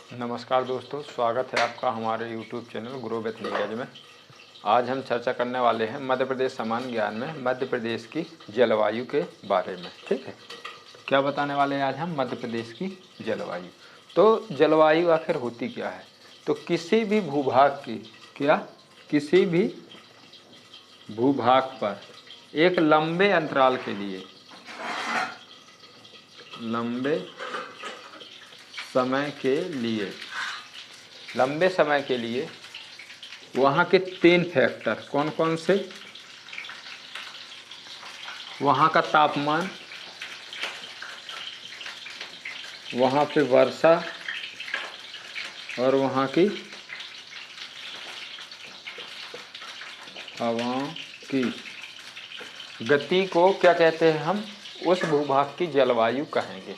नमस्कार दोस्तों, स्वागत है आपका हमारे YouTube channel grow with Neeraj में। आज हम चर्चा करने वाले हैं मध्य प्रदेश सामान्य ज्ञान में मध्य प्रदेश की जलवायु के बारे में। ठीक है, क्या बताने वाले हैं आज हम? मध्य प्रदेश की जलवायु। तो जलवायु आखिर होती क्या है? तो किसी भी भूभाग पर एक लंबे अंतराल के लिए, लंबे समय के लिए वहाँ के 3 फैक्टर कौन कौन से? वहाँ का तापमान, वहाँ पे वर्षा और वहाँ की हवाओं की गति को क्या कहते हैं? हम उस भूभाग की जलवायु कहेंगे।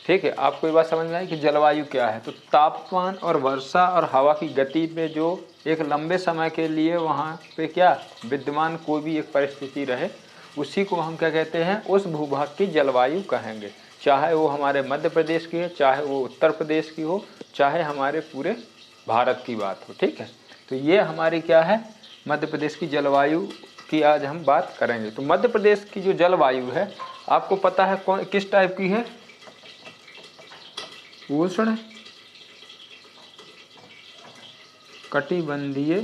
ठीक है, आपको ये बात समझ में आई कि जलवायु क्या है? तो तापमान और वर्षा और हवा की गति पे जो एक लंबे समय के लिए वहाँ पे क्या विद्यमान कोई भी एक परिस्थिति रहे, उसी को हम क्या कहते हैं? उस भूभाग की जलवायु कहेंगे। चाहे वो हमारे मध्य प्रदेश की है, चाहे वो उत्तर प्रदेश की हो, चाहे हमारे पूरे भारत की बात हो। ठीक है, तो ये हमारी क्या है? मध्य प्रदेश की जलवायु की आज हम बात करेंगे। तो मध्य प्रदेश की जो जलवायु है, आपको पता है कौन किस टाइप की है? उष्ण कटिबंधीय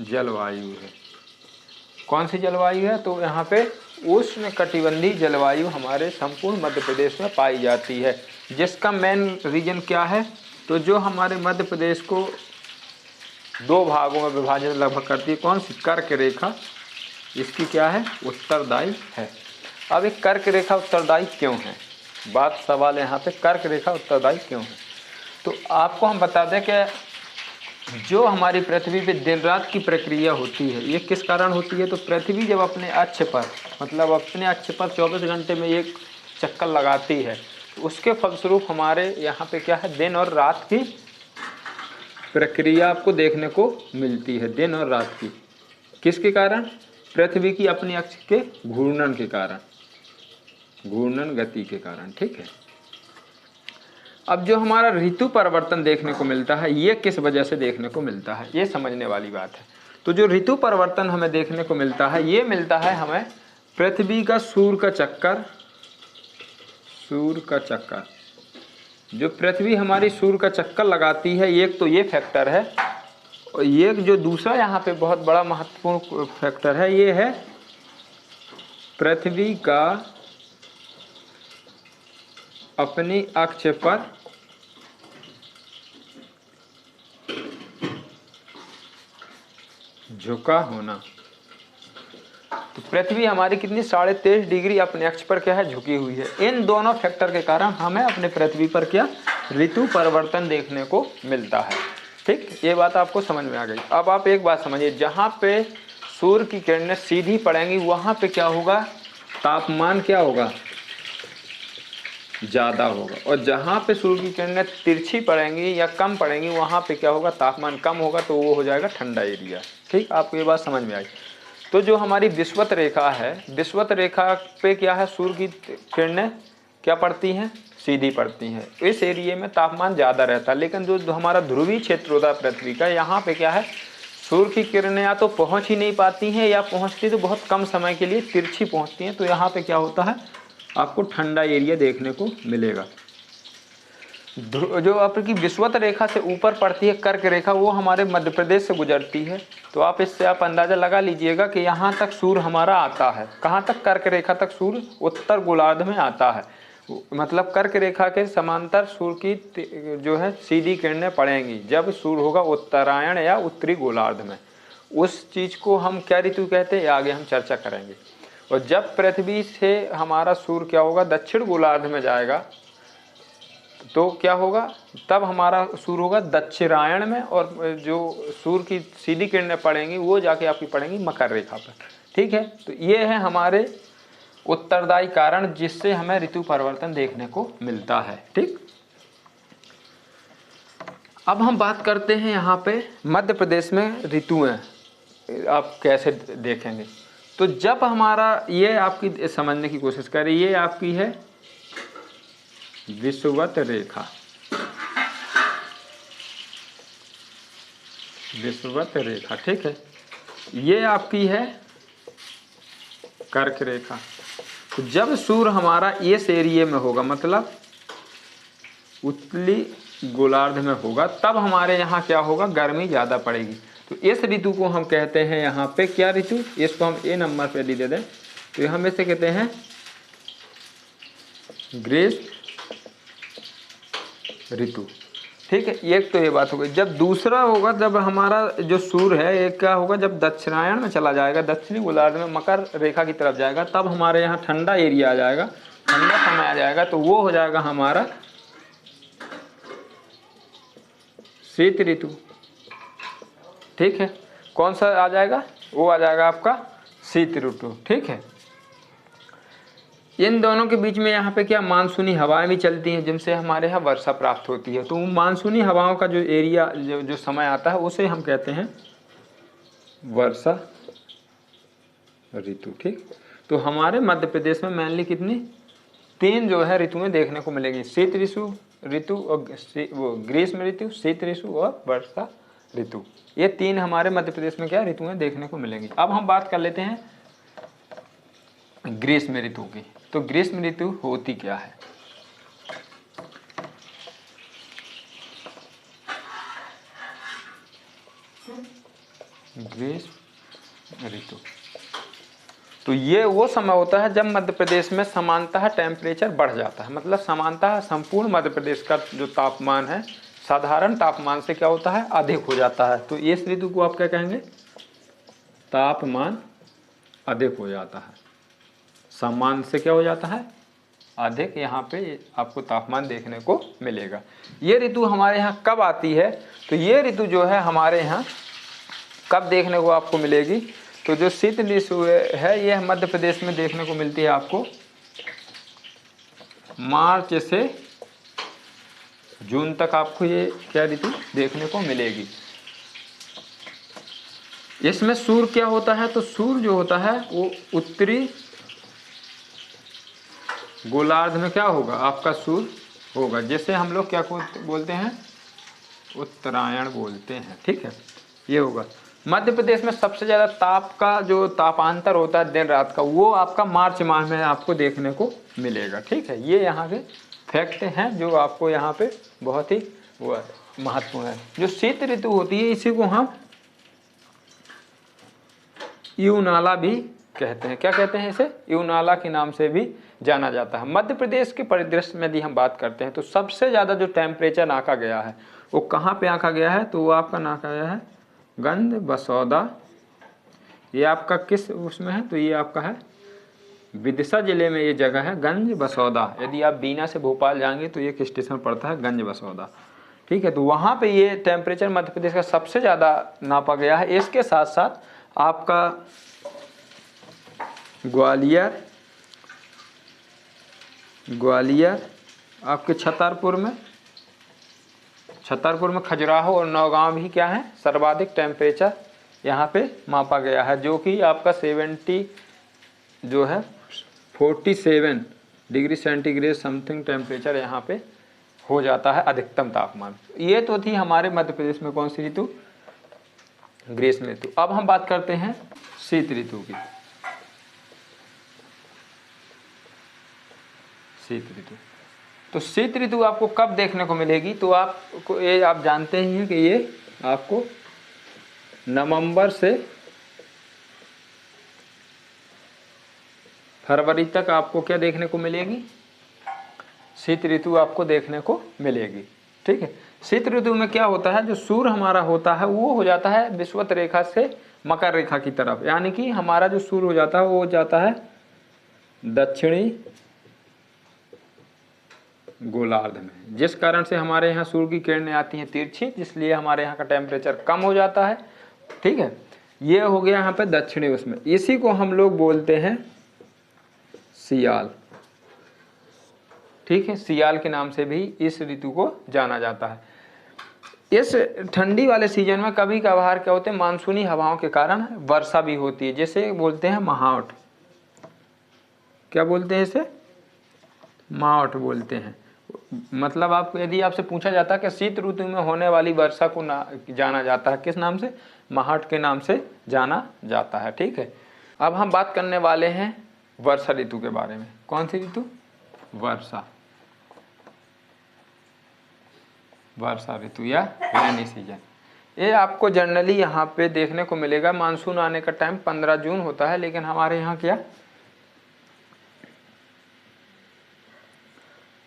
जलवायु है। कौन सी जलवायु है? तो यहाँ पे उष्ण कटिबंधीय जलवायु हमारे संपूर्ण मध्य प्रदेश में पाई जाती है। जिसका मेन रीजन क्या है? तो जो हमारे मध्य प्रदेश को 2 भागों में विभाजित लगभग करती है, कौन सी? कर्क रेखा इसकी क्या है? उत्तरदायी है। अब एक कर्क रेखा उत्तरदायी क्यों है? सवाल यहाँ पे, कर्क रेखा उत्तरदायी क्यों है? तो आपको हम बता दें कि जो हमारी पृथ्वी पे दिन रात की प्रक्रिया होती है, ये किस कारण होती है? तो पृथ्वी जब अपने अक्ष पर, मतलब अपने अक्ष पर 24 घंटे में एक चक्कर लगाती है, तो उसके फलस्वरूप हमारे यहाँ पे क्या है? दिन और रात की प्रक्रिया आपको देखने को मिलती है। दिन और रात की किसके कारण? पृथ्वी की अपनी अक्ष के घूर्णन के कारण, घूर्णन गति के कारण। ठीक है, अब जो हमारा ऋतु परिवर्तन देखने को मिलता है, ये किस वजह से देखने को मिलता है? ये समझने वाली बात है। तो जो ऋतु परिवर्तन हमें देखने को मिलता है, ये मिलता है हमें पृथ्वी का सूर्य का चक्कर, जो पृथ्वी हमारी सूर्य का चक्कर लगाती है, एक तो ये फैक्टर है, और एक जो दूसरा यहाँ पे बहुत बड़ा महत्वपूर्ण फैक्टर है, ये है पृथ्वी का अपनी अक्ष पर झुका होना। तो पृथ्वी हमारी कितनी 23.5 डिग्री अपने अक्ष पर क्या है? झुकी हुई है। इन दोनों फैक्टर के कारण हमें अपने पृथ्वी पर क्या ऋतु परिवर्तन देखने को मिलता है। ठीक, ये बात आपको समझ में आ गई। अब आप एक बात समझिए, जहाँ पे सूर्य की किरणें सीधी पड़ेंगी, वहाँ पे क्या होगा? तापमान क्या होगा? ज़्यादा होगा। और जहाँ पे सूर्य की किरणें तिरछी पड़ेंगी या कम पड़ेंगी, वहाँ पे क्या होगा? तापमान कम होगा, तो वो हो जाएगा ठंडा एरिया। ठीक, आपको ये बात समझ में आई। तो जो हमारी विषुवत रेखा है, विषुवत रेखा पे क्या है? सूर्य की किरणें क्या पड़ती हैं? सीधी पड़ती हैं। इस एरिया में तापमान ज़्यादा रहता है। लेकिन जो हमारा ध्रुवीय क्षेत्र होता है पृथ्वी का, यहाँ पे क्या है? सूर्य की किरणें या तो पहुँच ही नहीं पाती हैं, या पहुँचती तो बहुत कम समय के लिए तिरछी पहुँचती हैं। तो यहाँ पे क्या होता है? आपको ठंडा एरिया देखने को मिलेगा। जो आपकी विषुवत रेखा से ऊपर पड़ती है कर्क रेखा, वो हमारे मध्य प्रदेश से गुजरती है। तो आप इससे अंदाज़ा लगा लीजिएगा कि यहाँ तक सूर्य हमारा आता है। कहाँ तक? कर्क रेखा तक सूर्य उत्तर गोलार्ध में आता है। मतलब कर्क रेखा के समांतर सूर्य की जो है सीधी किरणें पड़ेंगी जब सूर्य होगा उत्तरायण या उत्तरी गोलार्ध में। उस चीज़ को हम क्या ऋतु कहते हैं, आगे हम चर्चा करेंगे। और जब पृथ्वी से हमारा सूर्य क्या होगा? दक्षिण गोलार्ध में जाएगा, तो क्या होगा? तब हमारा सूर्य होगा दक्षिणायण में, और जो सूर्य की सीधी किरणें पड़ेंगी वो जाके आपकी पड़ेंगी मकर रेखा पर। ठीक है, तो ये है हमारे उत्तरदायी कारण, जिससे हमें ऋतु परिवर्तन देखने को मिलता है। ठीक, अब हम बात करते हैं यहाँ पे मध्य प्रदेश में ऋतुएं आप कैसे देखेंगे। तो जब हमारा ये आपकी समझने की कोशिश करें, ये आपकी है विषुवत रेखा, विषुवत रेखा, ठीक है। ये आपकी है कर्क रेखा। तो जब सूर्य हमारा इस एरिया में होगा, मतलब उत्तरी गोलार्ध में होगा, तब हमारे यहाँ क्या होगा, गर्मी ज़्यादा पड़ेगी। तो इस ऋतु को हम कहते हैं यहाँ पे क्या ऋतु, इसको हम ए नंबर पे दे दें, तो हम इसे कहते हैं ग्रीष्म ऋतु, ठीक है। एक तो ये बात हो गई। जब दूसरा होगा, जब हमारा जो सूर्य है एक क्या होगा, जब दक्षिणायन में चला जाएगा, दक्षिणी गोलार्ध में मकर रेखा की तरफ जाएगा, तब हमारे यहाँ ठंडा एरिया आ जाएगा, ठंडा समय आ जाएगा, तो वो हो जाएगा हमारा शीत ऋतु, ठीक है। कौन सा आ जाएगा, वो आ जाएगा आपका शीत ऋतु, ठीक है। इन दोनों के बीच में यहाँ पे क्या मानसूनी हवाएं भी चलती हैं, जिनसे हमारे यहाँ वर्षा प्राप्त होती है। तो मानसूनी हवाओं का जो एरिया जो समय आता है उसे हम कहते हैं वर्षा ऋतु, ठीक। तो हमारे मध्य प्रदेश में मेनली कितनी 3 जो है ऋतुएं देखने को मिलेगी, शीत ऋतु और वो ग्रीष्म ऋतु, शीत ऋतु और वर्षा ऋतु। ये 3 हमारे मध्य प्रदेश में क्या ऋतुएं देखने को मिलेंगी। अब हम बात कर लेते हैं ग्रीष्म ऋतु की। तो ग्रीष्म ऋतु होती क्या है, ग्रीष्म ऋतु, तो ये वो समय होता है जब मध्य प्रदेश में समानतः टेम्परेचर बढ़ जाता है। मतलब समानतः संपूर्ण मध्य प्रदेश का जो तापमान है साधारण तापमान से क्या होता है, अधिक हो जाता है। तो इस ऋतु को आप क्या कहेंगे, तापमान अधिक हो जाता है, सामान्य से क्या हो जाता है, अधिक। यहाँ पे आपको तापमान देखने को मिलेगा। ये ऋतु हमारे यहाँ कब आती है, तो ये ऋतु जो है हमारे यहाँ कब देखने को आपको मिलेगी, तो जो शीत ऋतु है ये मध्य प्रदेश में देखने को मिलती है आपको मार्च से जून तक, आपको ये क्या ऋतु देखने को मिलेगी। इसमें सूर्य क्या होता है, तो सूर्य जो होता है वो उत्तरी गोलार्ध में क्या होगा, आपका सूर्य होगा, जिसे हम लोग क्या बोलते हैं, उत्तरायण बोलते हैं, ठीक है। ये होगा मध्य प्रदेश में सबसे ज़्यादा ताप का जो तापांतर होता है दिन रात का, वो आपका मार्च माह में आपको देखने को मिलेगा, ठीक है। ये यहाँ के फैक्ट हैं जो आपको यहाँ पे बहुत ही महत्वपूर्ण है। जो शीत ऋतु होती है इसी को हम युनाला भी कहते हैं। क्या कहते हैं इसे, युनाला के नाम से भी जाना जाता है। मध्य प्रदेश के परिदृश्य में यदि हम बात करते हैं तो सबसे ज़्यादा जो टेम्परेचर आंका गया है वो कहाँ पे आंका गया है, तो वो आपका आंका गया है गंज बसौदा। ये आपका किस उसमें है, तो ये आपका है विदिशा जिले में ये जगह है गंज बसौदा। यदि आप बीना से भोपाल जाएंगे तो ये स्टेशन पड़ता है गंज बसौदा, ठीक है। तो वहाँ पे ये टेम्परेचर मध्य प्रदेश का सबसे ज़्यादा नापा गया है। इसके साथ साथ आपका ग्वालियर आपके छतरपुर में खजुराहो और नौगांव भी क्या है, सर्वाधिक टेम्परेचर यहाँ पे मापा गया है, जो कि आपका 47 डिग्री सेंटीग्रेड समथिंग टेम्परेचर यहाँ पे हो जाता है अधिकतम तापमान। ये तो थी हमारे मध्य प्रदेश में कौन सी ऋतु, ग्रीष्म ऋतु। अब हम बात करते हैं शीत ऋतु की। शीत ऋतु, तो शीत ऋतु आपको कब देखने को मिलेगी, तो आपको ये आप जानते ही हैं कि ये आपको नवंबर से फरवरी तक आपको क्या देखने को मिलेगी, शीत ऋतु आपको देखने को मिलेगी, ठीक है। शीत ऋतु में क्या होता है, जो सूर्य हमारा होता है वो हो जाता है विषुवत रेखा से मकर रेखा की तरफ, यानी कि हमारा जो सूर्य हो जाता है वो हो जाता है दक्षिणी गोलार्ध में, जिस कारण से हमारे यहाँ सूर्य की किरणें आती हैं तिरछी, इसलिए हमारे यहाँ का टेम्परेचर कम हो जाता है, ठीक है। ये हो गया यहाँ पे दक्षिणी उसमें। इसी को हम लोग बोलते हैं सियाल, ठीक है। सियाल के नाम से भी इस ऋतु को जाना जाता है। इस ठंडी वाले सीजन में कभी कभार क्या होते हैं, मानसूनी हवाओं के कारण वर्षा भी होती है, जिसे बोलते हैं मावठ। क्या बोलते हैं इसे, मावठ बोलते हैं। मतलब आप यदि आपसे पूछा जाता है कि शीत ऋतु में होने वाली वर्षा को जाना जाता है किस नाम से, महाट के नाम से जाना जाता है। ठीक है, अब हम बात करने वाले हैं वर्षा ऋतु के बारे में। कौन सी ऋतु? वर्षा, वर्षा ऋतु या रेनी सीजन। ये आपको जनरली यहाँ पे देखने को मिलेगा। मानसून आने का टाइम 15 जून होता है, लेकिन हमारे यहाँ क्या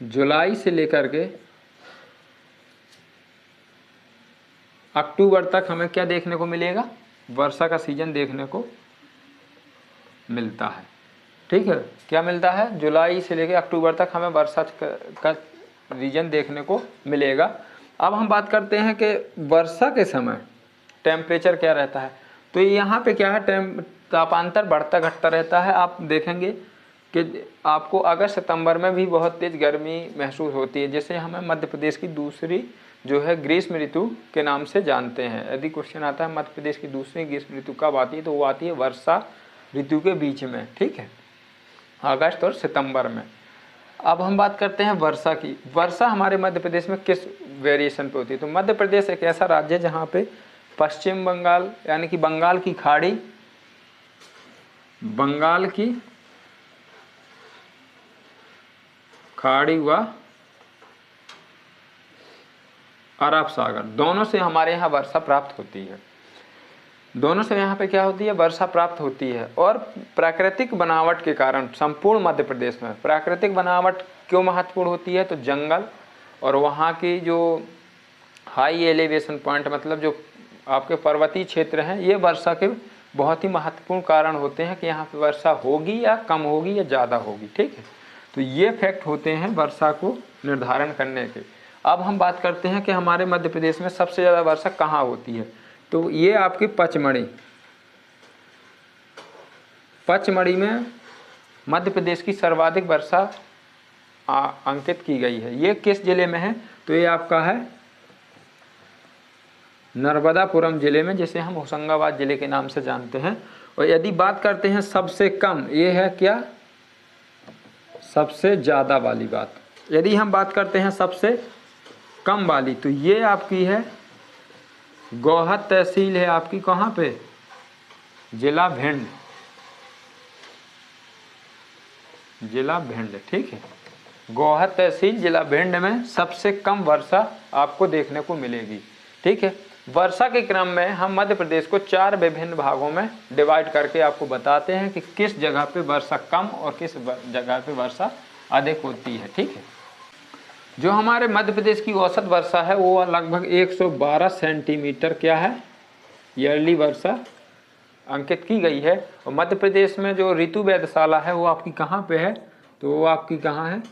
जुलाई से लेकर के अक्टूबर तक हमें क्या देखने को मिलेगा, वर्षा का सीजन देखने को मिलता है। ठीक है, क्या मिलता है? जुलाई से लेकर अक्टूबर तक हमें वर्षा का रीजन देखने को मिलेगा। अब हम बात करते हैं कि वर्षा के समय टेम्परेचर क्या रहता है। तो यहाँ पे क्या है, तापांतर बढ़ता घटता रहता है। आप देखेंगे कि आपको अगस्त सितंबर में भी बहुत तेज़ गर्मी महसूस होती है, जिसे हमें मध्य प्रदेश की दूसरी जो है ग्रीष्म ऋतु के नाम से जानते हैं। यदि क्वेश्चन आता है मध्य प्रदेश की दूसरी ग्रीष्म ऋतु कब आती है, तो वो आती है वर्षा ऋतु के बीच में। ठीक है, अगस्त और सितंबर में। अब हम बात करते हैं वर्षा की। वर्षा हमारे मध्य प्रदेश में किस वेरिएशन पे होती है? तो मध्य प्रदेश एक ऐसा राज्य है जहाँ पे पश्चिम बंगाल यानी कि बंगाल की खाड़ी, बंगाल की खाड़ी व अरब सागर दोनों से हमारे यहाँ वर्षा प्राप्त होती है। दोनों से यहाँ पे क्या होती है, वर्षा प्राप्त होती है। और प्राकृतिक बनावट के कारण संपूर्ण मध्य प्रदेश में प्राकृतिक बनावट क्यों महत्वपूर्ण होती है? तो जंगल और वहाँ की जो हाई एलिवेशन पॉइंट, मतलब जो आपके पर्वतीय क्षेत्र हैं, ये वर्षा के बहुत ही महत्वपूर्ण कारण होते हैं कि यहाँ पे वर्षा होगी या कम होगी या ज़्यादा होगी। ठीक है, तो ये फैक्ट होते हैं वर्षा को निर्धारण करने के। अब हम बात करते हैं कि हमारे मध्य प्रदेश में सबसे ज़्यादा वर्षा कहाँ होती है। तो ये आपकी पचमढ़ी में मध्य प्रदेश की सर्वाधिक वर्षा अंकित की गई है। ये किस जिले में है? तो ये आपका है नर्मदापुरम जिले में, जिसे हम होशंगाबाद जिले के नाम से जानते हैं। और यदि बात करते हैं सबसे कम, ये है क्या, सबसे ज़्यादा वाली बात। यदि हम बात करते हैं सबसे कम वाली, तो ये आपकी है गोहद तहसील है आपकी, कहाँ पे, जिला भिंड, जिला भिंड। ठीक है, गोहद तहसील जिला भिंड में सबसे कम वर्षा आपको देखने को मिलेगी। ठीक है, वर्षा के क्रम में हम मध्य प्रदेश को 4 विभिन्न भागों में डिवाइड करके आपको बताते हैं कि किस जगह पे वर्षा कम और किस जगह पे वर्षा अधिक होती है। ठीक है, जो हमारे मध्य प्रदेश की औसत वर्षा है वो लगभग 112 सेंटीमीटर क्या है, ईयरली वर्षा अंकित की गई है। और मध्य प्रदेश में जो ऋतु वेधशाला है वो आपकी कहाँ पे है? तो वो आपकी कहाँ है,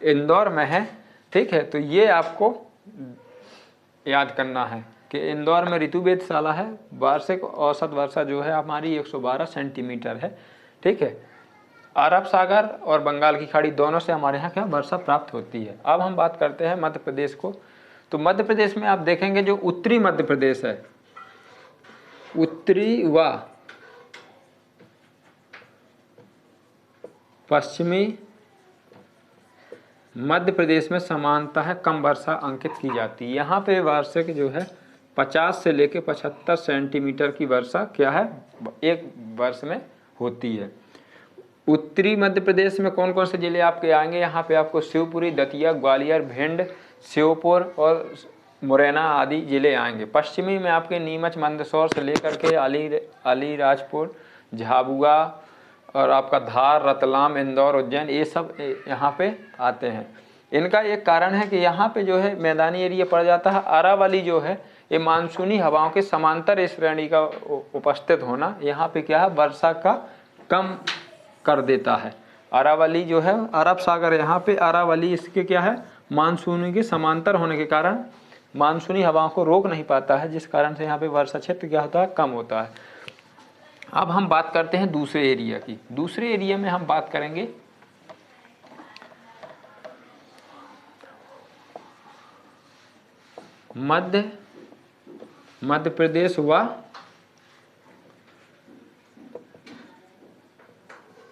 इंदौर में है। ठीक है, तो ये आपको याद करना है कि इंदौर में ऋतु वेधशाला है। वार्षिक औसत वर्षा जो है हमारी 112 सेंटीमीटर है। ठीक है, अरब सागर और बंगाल की खाड़ी दोनों से हमारे यहाँ क्या वर्षा प्राप्त होती है। अब हम बात करते हैं मध्य प्रदेश को। तो मध्य प्रदेश में आप देखेंगे जो उत्तरी मध्य प्रदेश है, उत्तरी व पश्चिमी मध्य प्रदेश में समानतः कम वर्षा अंकित की जाती है। यहाँ पे वार्षिक जो है 50 से लेकर 75 सेंटीमीटर की वर्षा क्या है, एक वर्ष में होती है। उत्तरी मध्य प्रदेश में कौन कौन से जिले आपके आएंगे? यहाँ पे आपको शिवपुरी, दतिया, ग्वालियर, भिंड, श्योपुर और मुरैना आदि जिले आएंगे। पश्चिमी में आपके नीमच, मंदसौर से लेकर के अलीराजपुर, झाबुआ और आपका धार, रतलाम, इंदौर, उज्जैन, ये सब यहाँ पे आते हैं। इनका एक कारण है कि यहाँ पे जो है मैदानी एरिया पड़ जाता है। अरावली जो है ये मानसूनी हवाओं के समांतर श्रेणी का उपस्थित होना यहाँ पे क्या है, वर्षा का कम कर देता है। अरावली जो है, अरब सागर यहाँ पे अरावली, इसके क्या है, मानसूनी के समांतर होने के कारण मानसूनी हवाओं को रोक नहीं पाता है, जिस कारण से यहाँ पे वर्षा क्षेत्र क्या होता है, कम होता है। अब हम बात करते हैं दूसरे एरिया की। दूसरे एरिया में हम बात करेंगे मध्य प्रदेश व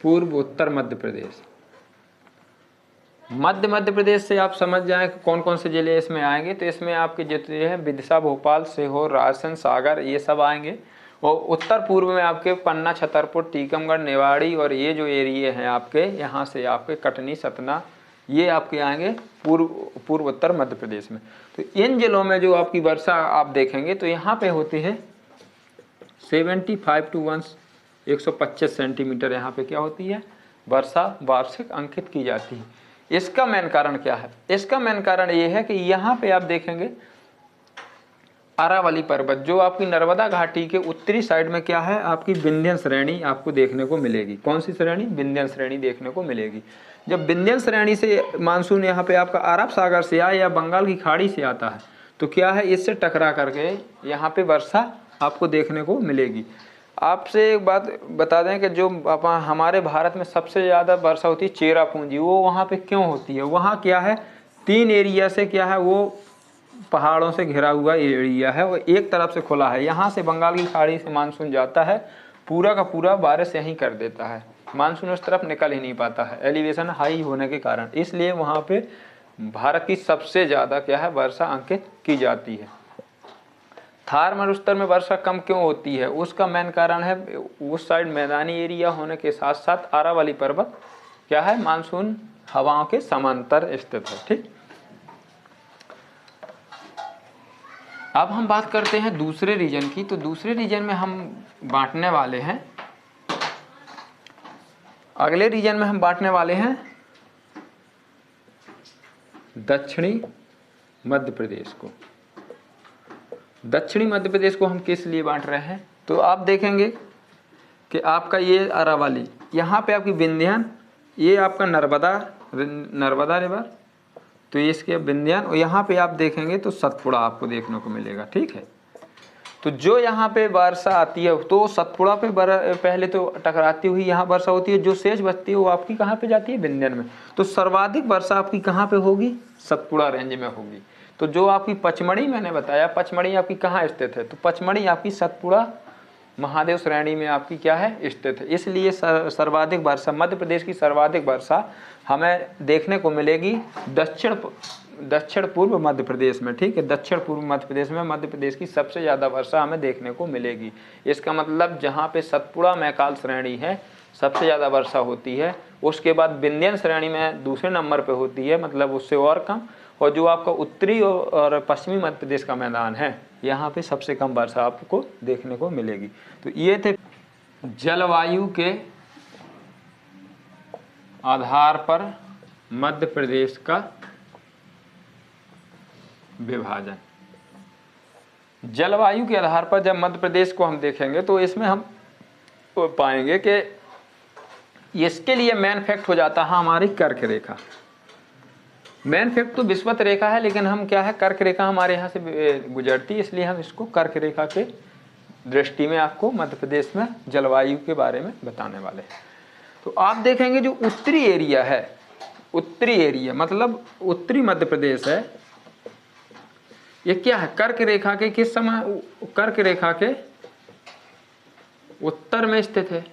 पूर्व उत्तर मध्य प्रदेश। मध्य प्रदेश से आप समझ जाएं कि कौन कौन से जिले इसमें आएंगे। तो इसमें आपके जितने हैं विदिशा, भोपाल, सीहोर, रायसेन, सागर, ये सब आएंगे। और उत्तर पूर्व में आपके पन्ना, छतरपुर, टीकमगढ़, निवाड़ी और ये जो एरिए हैं आपके यहाँ से आपके कटनी, सतना, ये आपके आएंगे पूर्व उत्तर मध्य प्रदेश में। तो इन जिलों में जो आपकी वर्षा आप देखेंगे तो यहाँ पे होती है 75 to 125 सेंटीमीटर यहाँ पे क्या होती है, वर्षा वार्षिक अंकित की जाती है। इसका मेन कारण क्या है? इसका मेन कारण ये है कि यहाँ पे आप देखेंगे अरावली पर्वत, जो आपकी नर्मदा घाटी के उत्तरी साइड में क्या है, आपकी विंध्यन श्रेणी आपको देखने को मिलेगी। कौन सी श्रेणी? विंध्यन श्रेणी देखने को मिलेगी। जब विंध्यन श्रेणी से मानसून यहाँ पे आपका अरब सागर से आए या बंगाल की खाड़ी से आता है तो क्या है, इससे टकरा करके यहाँ पे वर्षा आपको देखने को मिलेगी। आपसे एक बात बता दें कि जो हमारे भारत में सबसे ज़्यादा वर्षा होती है चेरापूंजी, वो वहाँ पे क्यों होती है? वहाँ क्या है, 3 एरिया से क्या है, वो पहाड़ों से घिरा हुआ एरिया है, वो एक तरफ से खुला है। यहाँ से बंगाल की खाड़ी से मानसून जाता है, पूरा का पूरा बारिश यहीं कर देता है, मानसून उस तरफ निकल ही नहीं पाता है एलिवेशन हाई होने के कारण। इसलिए वहाँ पे भारत की सबसे ज़्यादा क्या है, वर्षा अंकित की जाती है। थार मरुस्थल में वर्षा कम क्यों होती है? उसका मेन कारण है उस साइड मैदानी एरिया होने के साथ साथ अरावली पर्वत क्या है, मानसून हवाओं के समांतर स्थित है। ठीक, अब हम बात करते हैं दूसरे रीजन की। तो दूसरे रीजन में हम बांटने वाले हैं, अगले रीजन में हम बांटने वाले हैं दक्षिणी मध्य प्रदेश को। दक्षिणी मध्य प्रदेश को हम किस लिए बांट रहे हैं? तो आप देखेंगे कि आपका ये अरावली, यहाँ पे आपकी विंध्यन, ये आपका नर्मदा रिवर, तो ये इसके विंध्यन, और यहाँ पे आप देखेंगे तो सतपुड़ा आपको देखने को मिलेगा। ठीक है, तो जो यहाँ पे वर्षा आती है तो सतपुड़ा पे पहले तो टकराती हुई यहाँ वर्षा होती है, जो शेष बचती है वो आपकी कहाँ पे जाती है, विंध्यन में। तो सर्वाधिक वर्षा आपकी कहाँ पे होगी, सतपुड़ा रेंज में होगी। तो जो आपकी पचमढ़ी मैंने बताया, पचमढ़ी आपकी कहाँ स्थित है, तो पचमढ़ी आपकी सतपुड़ा महादेव श्रेणी में आपकी क्या है, स्थित है। इसलिए सर्वाधिक वर्षा, मध्य प्रदेश की सर्वाधिक वर्षा हमें देखने को मिलेगी दक्षिण पूर्व मध्य प्रदेश में। ठीक है, दक्षिण पूर्व मध्य प्रदेश में मध्य प्रदेश की सबसे ज़्यादा वर्षा हमें देखने को मिलेगी। इसका मतलब जहाँ पे सतपुड़ा मैकाल श्रेणी है सबसे ज़्यादा वर्षा होती है, उसके बाद विंध्यन श्रेणी में दूसरे नंबर पे होती है, मतलब उससे और कम, और जो आपका उत्तरी और पश्चिमी मध्य प्रदेश का मैदान है यहाँ पे सबसे कम वर्षा आपको देखने को मिलेगी। तो ये थे जलवायु के आधार पर मध्य प्रदेश का विभाजन। जलवायु के आधार पर जब मध्य प्रदेश को हम देखेंगे तो इसमें हम पाएंगे कि इसके लिए मेन फैक्ट हो जाता है हमारी कर्क रेखा। मेन फैक्ट तो विषुवत रेखा है, लेकिन हम क्या है, कर्क रेखा हमारे यहाँ से गुजरती है, इसलिए हम इसको कर्क रेखा के दृष्टि में आपको मध्य प्रदेश में जलवायु के बारे में बताने वाले हैं। तो आप देखेंगे जो उत्तरी एरिया है, उत्तरी एरिया मतलब उत्तरी मध्य प्रदेश है, ये क्या है, कर्क रेखा के किस समय, कर्क रेखा के उत्तर में स्थित है।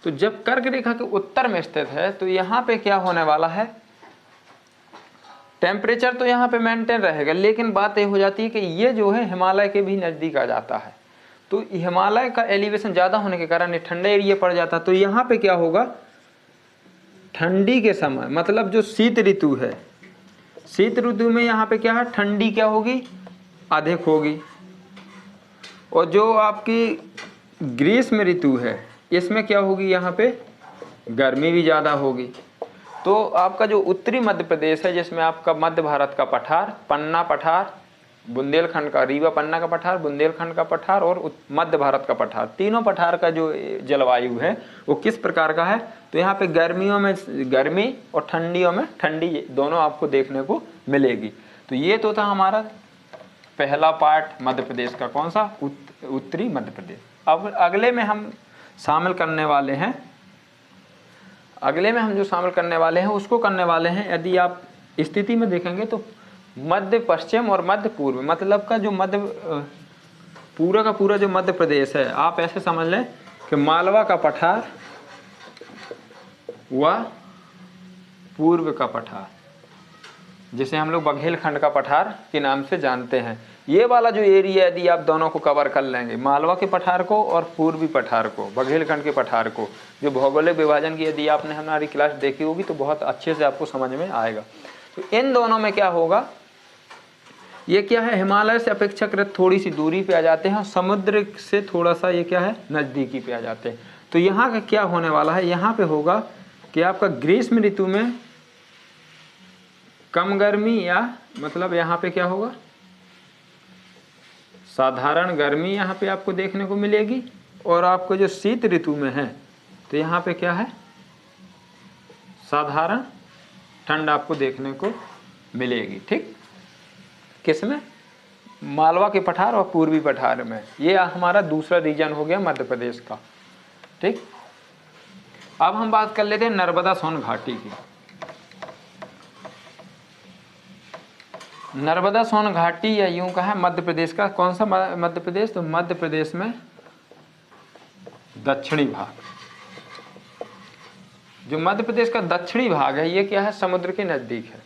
तो जब कर्क रेखा के उत्तर में स्थित है तो यहाँ पे क्या होने वाला है, टेम्परेचर तो यहाँ पे मेंटेन रहेगा, लेकिन बात ये हो जाती है कि ये जो है हिमालय के भी नज़दीक आ जाता है, तो हिमालय का एलिवेशन ज़्यादा होने के कारण ये ठंडा एरिया पड़ जाता है। तो यहाँ पे क्या होगा, ठंडी के समय मतलब जो शीत ऋतु है, शीत ऋतु में यहाँ पे क्या है, ठंडी क्या होगी, अधिक होगी, और जो आपकी ग्रीष्म ऋतु है इसमें क्या होगी, यहाँ पे गर्मी भी ज़्यादा होगी। तो आपका जो उत्तरी मध्य प्रदेश है, जिसमें आपका मध्य भारत का पठार, पन्ना पठार, बुंदेलखंड का रीवा पन्ना का पठार, बुंदेलखंड का पठार और मध्य भारत का पठार, तीनों पठार का जो जलवायु है वो किस प्रकार का है, तो यहाँ पे गर्मियों में गर्मी और ठंडियों में ठंडी दोनों आपको देखने को मिलेगी। तो ये तो था हमारा पहला पार्ट मध्य प्रदेश का, कौन सा, उत्तरी मध्य प्रदेश। अब अगले में हम शामिल करने वाले हैं, अगले में हम जो शामिल करने वाले हैं उसको करने वाले हैं, यदि आप स्थिति में देखेंगे तो मध्य पश्चिम और मध्य पूर्व, मतलब का जो मध्य पूरा का पूरा जो मध्य प्रदेश है, आप ऐसे समझ लें कि मालवा का पठार व पूर्व का पठार, जिसे हम लोग बघेलखंड का पठार के नाम से जानते हैं। ये वाला जो एरिया यदि आप दोनों को कवर कर लेंगे, मालवा के पठार को और पूर्वी पठार को, बघेलखंड के पठार को, जो भौगोलिक विभाजन की यदि आपने हमारी क्लास देखी होगी तो बहुत अच्छे से आपको समझ में आएगा। तो इन दोनों में क्या होगा, ये क्या है, हिमालय से अपेक्षाकृत थोड़ी सी दूरी पे आ जाते हैं और समुद्र से थोड़ा सा ये क्या है, नज़दीकी पे आ जाते हैं। तो यहाँ का क्या होने वाला है, यहाँ पे होगा कि आपका ग्रीष्म ऋतु में कम गर्मी, या मतलब यहाँ पे क्या होगा, साधारण गर्मी यहाँ पे आपको देखने को मिलेगी। और आपको जो शीत ऋतु में है तो यहाँ पे क्या है, साधारण ठंड आपको देखने को मिलेगी। ठीक, किसमें, मालवा के पठार और पूर्वी पठार में। ये हमारा दूसरा रीजन हो गया मध्य प्रदेश का। ठीक, अब हम बात कर लेते हैं नर्मदा सोन घाटी की। नर्मदा सोन घाटी या यूं कहा मध्य प्रदेश का कौन सा मध्य प्रदेश, तो मध्य प्रदेश में दक्षिणी भाग, जो मध्य प्रदेश का दक्षिणी भाग है ये क्या है, समुद्र के नजदीक है।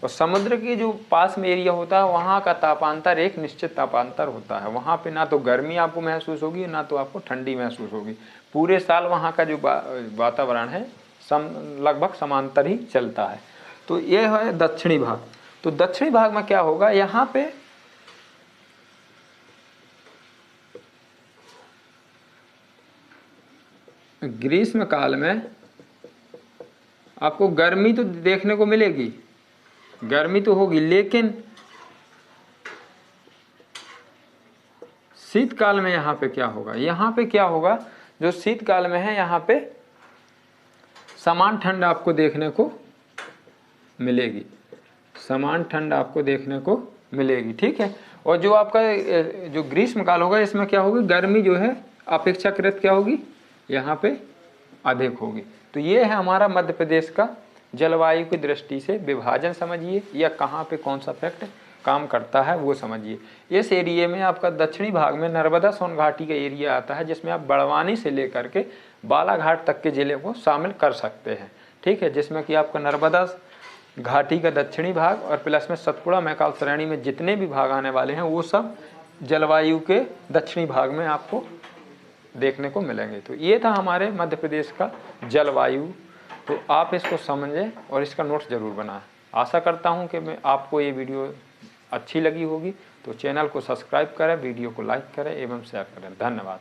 और समुद्र के जो पास में एरिया होता है वहाँ का तापांतर एक निश्चित तापांतर होता है। वहाँ पे ना तो गर्मी आपको महसूस होगी ना तो आपको ठंडी महसूस होगी। पूरे साल वहाँ का जो वातावरण है लगभग समांतर ही चलता है। तो ये है दक्षिणी भाग। तो दक्षिणी भाग में क्या होगा, यहाँ पे ग्रीष्म काल में आपको गर्मी तो देखने को मिलेगी, गर्मी तो होगी, लेकिन शीतकाल में यहाँ पे क्या होगा, यहाँ पे क्या होगा, जो शीतकाल में है यहाँ पे समान ठंड आपको देखने को मिलेगी, समान ठंड आपको देखने को मिलेगी। ठीक है, और जो आपका जो ग्रीष्म काल होगा इसमें क्या होगी, गर्मी जो है अपेक्षाकृत क्या होगी, यहाँ पे अधिक होगी। तो ये है हमारा मध्य प्रदेश का जलवायु की दृष्टि से विभाजन समझिए, या कहाँ पे कौन सा फैक्ट काम करता है वो समझिए। इस एरिया में आपका दक्षिणी भाग में नर्मदा सोन घाटी का एरिया आता है, जिसमें आप बड़वानी से लेकर के बालाघाट तक के जिले को शामिल कर सकते हैं। ठीक है, जिसमें कि आपका नर्मदा घाटी का दक्षिणी भाग और प्लस में सतपुड़ा मैकाल श्रेणी में जितने भी भाग आने वाले हैं वो सब जलवायु के दक्षिणी भाग में आपको देखने को मिलेंगे। तो ये था हमारे मध्य प्रदेश का जलवायु। तो आप इसको समझें और इसका नोट्स ज़रूर बनाएं। आशा करता हूं कि मैं आपको ये वीडियो अच्छी लगी होगी। तो चैनल को सब्सक्राइब करें, वीडियो को लाइक करें एवं शेयर करें। धन्यवाद।